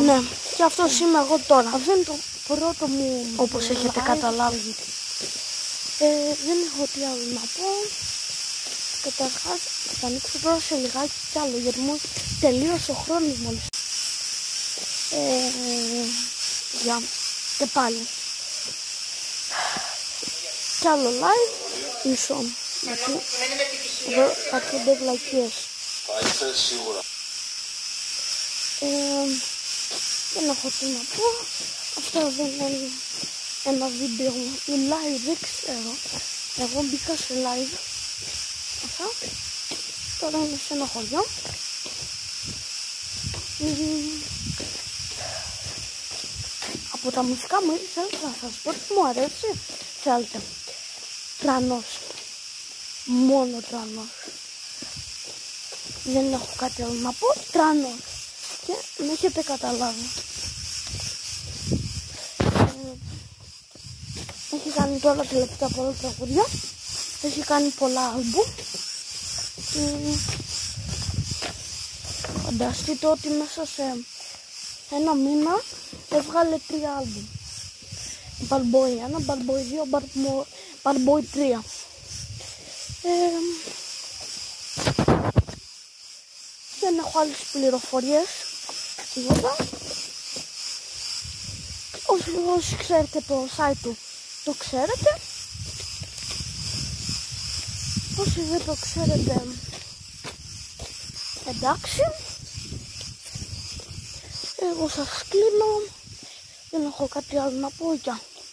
Ναι, και αυτός είμαι εγώ τώρα. Αυτό είναι το πρώτο μου. Όπως έχετε καταλάβει. Δεν έχω τι άλλο να πω. Καταρχάς θα ανοίξω τώρα σε λιγάκι κι άλλο, γιατί μου τελείωσε ο χρόνος μόλις. Για και πάλι. Κι άλλο live. Μισό. Γιατί εδώ έρχονται βλακίες. Θα είσαι σίγουρα. Δεν έχω τι να πω. Αυτό δεν είναι ένα βίντεο ή live, δεν ξέρω. Εγώ μπήκα σε live. Αυτά. Τώρα είμαι σε ένα χωριό. Από τα μουσικά μου ήρθε να σας πω τι μου αρέσει. Θέλετε. Τρανός. Μόνο τρανός. Δεν έχω κάτι άλλο να πω. Τρανός. Και με έχετε καταλάβει. Έχει κάνει τώρα τελευταία πολλά τραγουδιά. Έχει κάνει πολλά άλμπουμ. Φανταστείτε ότι μέσα σε ένα μήνα έβγαλε 3 άλμπουμ. Bad Boy 1, Bad Boy 2, Bad Boy 3. Δεν έχω άλλες πληροφορίες. Εδώ. Όσοι ξέρετε το site του, το ξέρετε. Όσοι δεν το ξέρετε, εντάξει. Εγώ σας κλείνω. Δεν έχω κάτι άλλο να πω. Γεια.